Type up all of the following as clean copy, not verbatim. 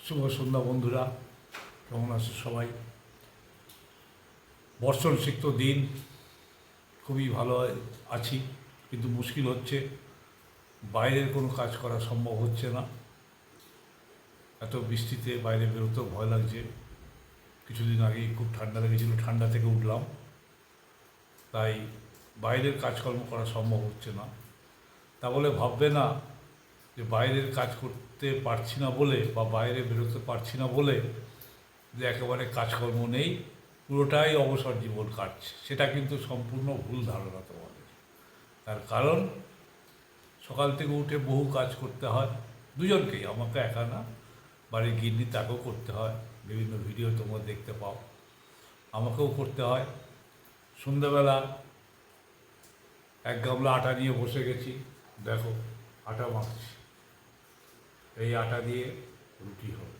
শুভ সন্ধ্যা বন্ধুরা, কেমন আছো সবাই? বর্ষণ সিক্ত দিন, খুবই ভালো আছি, কিন্তু মুশকিল হচ্ছে বাইরের কোনো কাজ করা সম্ভব হচ্ছে না। এত বৃষ্টিতে বাইরে বেরোতেও ভয় লাগছে। কিছুদিন আগেই খুব ঠান্ডা লেগেছিল, ঠান্ডা থেকে উঠলাম, তাই বাইরের কাজকর্ম করা সম্ভব হচ্ছে না। তা বলে ভাববে না যে বাইরের কাজ করতে পারছি না বলে বা বাইরে বেরোতে পারছি না বলে যে একেবারে কাজকর্ম নেই, পুরোটাই অবসর জীবন কাটছে। সেটা কিন্তু সম্পূর্ণ ভুল ধারণা তোমাদের। তার কারণ সকাল থেকে উঠে বহু কাজ করতে হয়, দুজনকেই, আমাকে একা না, বাড়ির গিন্নি তাকেও করতে হয়। বিভিন্ন ভিডিও তোমরা দেখতে পাও, আমাকেও করতে হয়। সন্ধ্যাবেলা এক গামলা আটা নিয়ে বসে গেছি, দেখো আটা মাখছি। এই আটা দিয়ে রুটি হবে,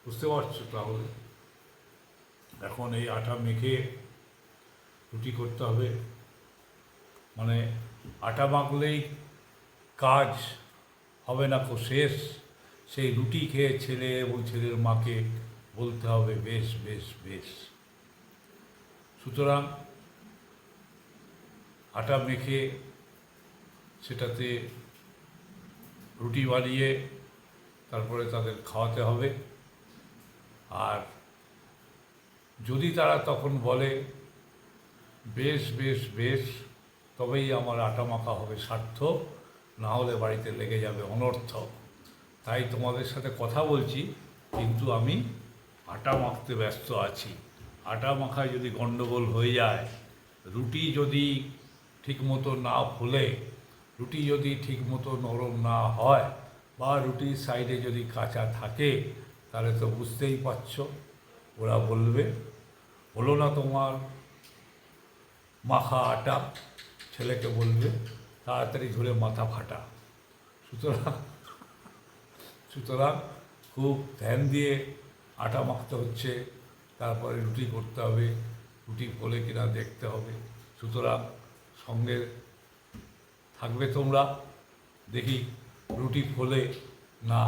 বুঝতে পারছো? তাহলে এখন এই আটা মেখে রুটি করতে হবে। মানে আটা মাখলেই কাজ হবে না কো শেষ। সেই রুটি খেয়ে ছেলে এবং ছেলের মাকে বলতে হবে বেশ বেশ বেশ। সুতরাং আটা মেখে সেটাতে রুটি বানিয়ে তারপরে তাদের খাওয়াতে হবে। আর যদি তারা তখন বলে বেশ বেশ বেশ, তবেই আমার আটা মাখা হবে সার্থক, না হলে বাড়িতে লেগে যাবে অনর্থক। তাই তোমাদের সাথে কথা বলছি, কিন্তু আমি আটা মাখতে ব্যস্ত আছি। আটা মাখায় যদি গণ্ডগোল হয়ে যায়, রুটি যদি ঠিকমতো না ফোলে, রুটি যদি ঠিকমতো নরম না হয়, বা রুটির সাইডে যদি কাঁচা থাকে, তাহলে তো বুঝতেই পারছো ওরা বলবে হলো না তোমার মাখা আটা। ছেলেকে বলবে তাড়াতাড়ি ধরে মাথা ফাটা। সুতরাং সুতরাং খুব ধ্যান দিয়ে আটা মাখতে হচ্ছে, তারপরে রুটি করতে হবে, রুটি ফোলে কিনা দেখতে হবে। সুতরাং সঙ্গে থাকবে তোমরা, দেখি রুটি ফোলে না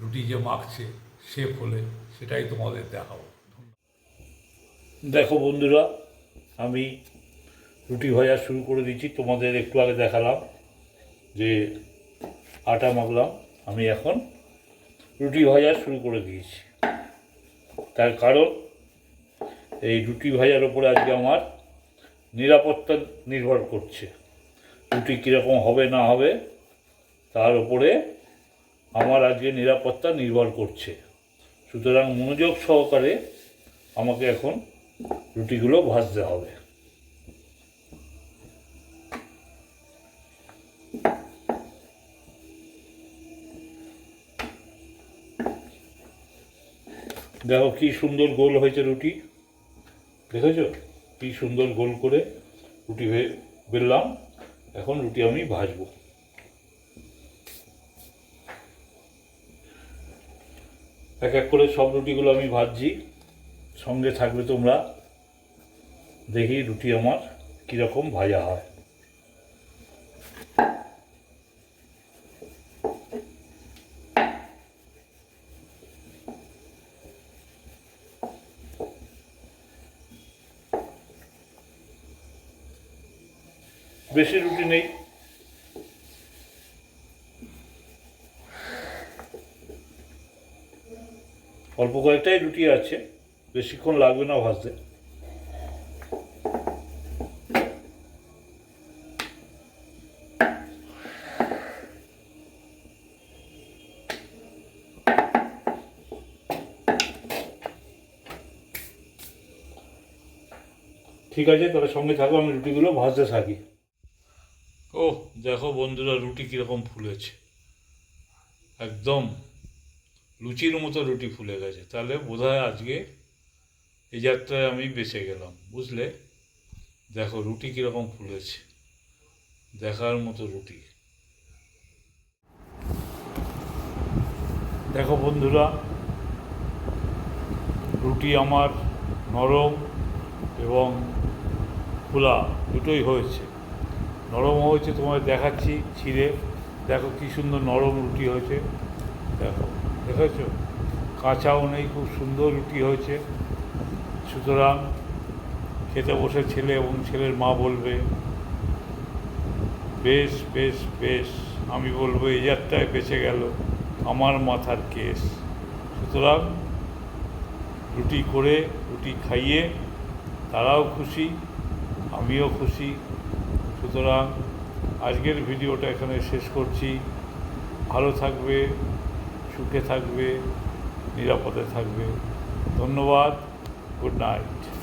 রুটি যে মাখছে সে ফোলে, সেটাই তোমাদের দেখাবো। দেখো বন্ধুরা, আমি রুটি ভাজা শুরু করে দিচ্ছি। তোমাদের একটু আগে দেখালাম যে আটা মাখলাম, আমি এখন রুটি ভাজা শুরু করে দিয়েছি। তার কারণ এই রুটি ভাজার ওপরে আজকে আমার নিরাপত্তা নির্ভর করছে। রুটি কীরকম হবে না হবে তার উপরে আমার আজকে নিরাপত্তা নির্ভর করছে। সুতরাং মনোযোগ সহকারে আমাকে এখন রুটিগুলো ভাজতে হবে। দেখো কি সুন্দর গোল হয়েছে রুটি, দেখেছো? কি সুন্দর গোল করে রুটি বেললাম। এখন রুটি আমি ভাজবো। এক এক করে সব রুটিগুলো আমি ভাজছি, সঙ্গে থাকবে তোমরা। দেখি রুটি আমার কীরকম ভাজা হয়। বেশি রুটি নেই, অল্প কয়েকটাই রুটি আছে, বেশিক্ষণ লাগবে না ভাজতে। ঠিক আছে, তাহলে সঙ্গে থাকো, আমি রুটিগুলো ভাজতে থাকি। ও দেখো বন্ধুরা, রুটি কীরকম ফুলেছে, একদম লুচির মতো রুটি ফুলে গেছে। তাহলে বোধহয় আজকে এই যাত্রায় আমি বেঁচে গেলাম, বুঝলে? দেখো রুটি কীরকম ফুলেছে, দেখার মতো রুটি। দেখো বন্ধুরা, রুটি আমার নরম এবং ফোলা দুটোই হয়েছে। নরম হয়েছে, তোমায় দেখাচ্ছি ছিঁড়ে, দেখো কী সুন্দর নরম রুটি হয়েছে। দেখো দেখেছো, কাঁচাও নেই, খুব সুন্দর রুটি হয়েছে। সুতরাং খেতে বসে ছেলে এবং ছেলের মা বলবে বেশ বেশ বেশ, আমি বলবো এই যাত্রায় বেঁচে গেল আমার মাথার কেস। সুতরাং রুটি করে রুটি খাইয়ে তারাও খুশি, আমিও খুশি। সুতরাং আজকের ভিডিওটা এখানে শেষ করছি। ভালো থাকবে, সুখে থাকবে, নিরাপদে থাকবে। ধন্যবাদ। Good night.